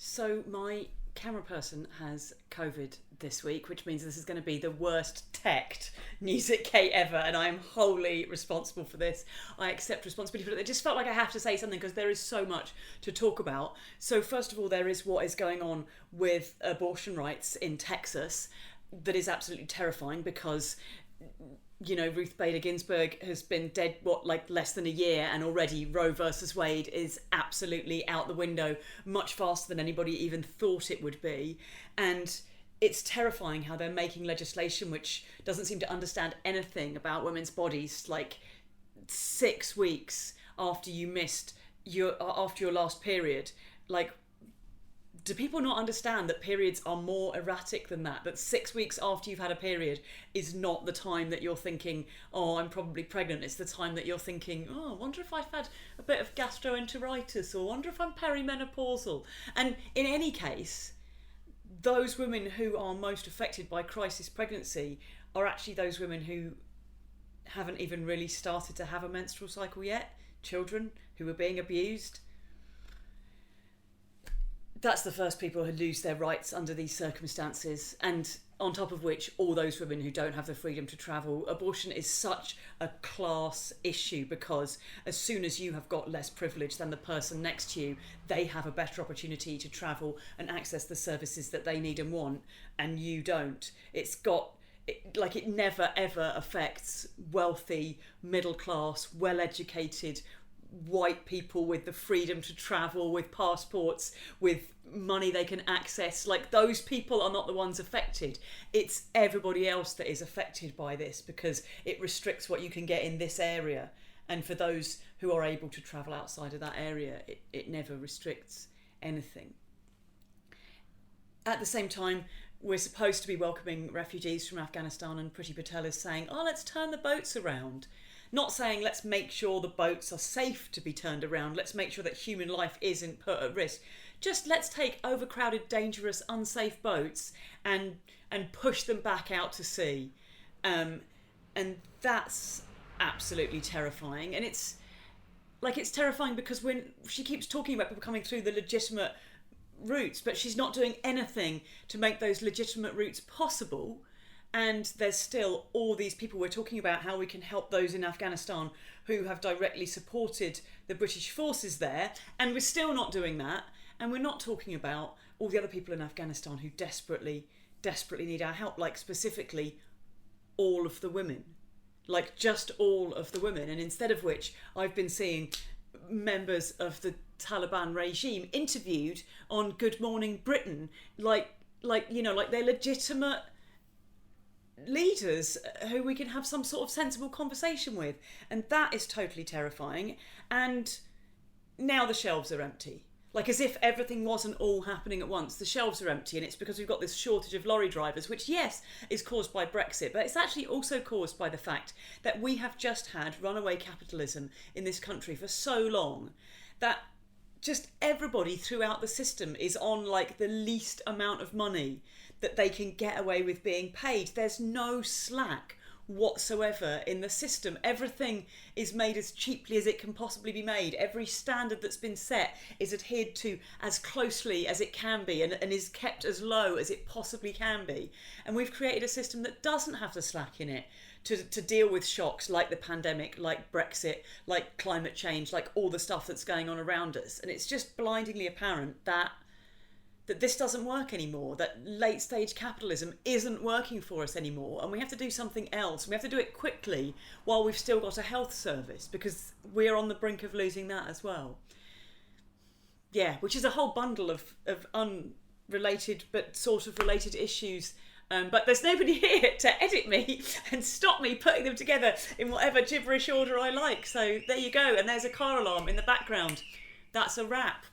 So my camera person has COVID this week, which means this is going to be the worst teched Music Gate ever, and I am wholly responsible for this. I accept responsibility for it. It just felt like I have to say something because there is so much to talk about. So first of all, there is what is going on with abortion rights in Texas that is absolutely terrifying because, you know, Ruth Bader Ginsburg has been dead, less than a year, and already Roe versus Wade is absolutely out the window much faster than anybody even thought it would be. And it's terrifying how they're making legislation which doesn't seem to understand anything about women's bodies, like 6 weeks after you missed after your last period. Like, do people not understand that periods are more erratic than that? That 6 weeks after you've had a period is not the time that you're thinking, oh, I'm probably pregnant. It's the time that you're thinking, oh, I wonder if I've had a bit of gastroenteritis, or I wonder if I'm perimenopausal. And in any case, those women who are most affected by crisis pregnancy are actually those women who haven't even really started to have a menstrual cycle yet. Children who are being abused. That's the first people who lose their rights under these circumstances, and on top of which, all those women who don't have the freedom to travel. Abortion is such a class issue because as soon as you have got less privilege than the person next to you, they have a better opportunity to travel and access the services that they need and want, and you don't. It never ever affects wealthy, middle class, well-educated white people with the freedom to travel, with passports, with money they can access. Like, those people are not the ones affected. It's everybody else that is affected by this because it restricts what you can get in this area. And for those who are able to travel outside of that area, it never restricts anything. At the same time, we're supposed to be welcoming refugees from Afghanistan, and Priti Patel is saying, oh, let's turn the boats around. Not saying let's make sure the boats are safe to be turned around, let's make sure that human life isn't put at risk. Just let's take overcrowded, dangerous, unsafe boats and push them back out to sea. And that's absolutely terrifying. And it's terrifying because when she keeps talking about people coming through the legitimate routes, but she's not doing anything to make those legitimate routes possible. And there's still all these people. We're talking about how we can help those in Afghanistan who have directly supported the British forces there, and we're still not doing that. And we're not talking about all the other people in Afghanistan who desperately, desperately need our help, like specifically all of the women, like just all of the women. And instead of which, I've been seeing members of the Taliban regime interviewed on Good Morning Britain, like they're legitimate leaders who we can have some sort of sensible conversation with, and that is totally terrifying. And now the shelves are empty, like as if everything wasn't all happening at once. The shelves are empty, and it's because we've got this shortage of lorry drivers, which yes is caused by Brexit, but it's actually also caused by the fact that we have just had runaway capitalism in this country for so long that just everybody throughout the system is on like the least amount of money that they can get away with being paid. There's no slack whatsoever in the system. Everything is made as cheaply as it can possibly be made. Every standard that's been set is adhered to as closely as it can be, and is kept as low as it possibly can be. And we've created a system that doesn't have the slack in it to deal with shocks like the pandemic, like Brexit, like climate change, like all the stuff that's going on around us. And it's just blindingly apparent that this doesn't work anymore, that late stage capitalism isn't working for us anymore, and we have to do something else. We have to do it quickly while we've still got a health service, because we're on the brink of losing that as well. Yeah, which is a whole bundle of unrelated but sort of related issues. But there's nobody here to edit me and stop me putting them together in whatever gibberish order I like. So there you go, and there's a car alarm in the background. That's a wrap.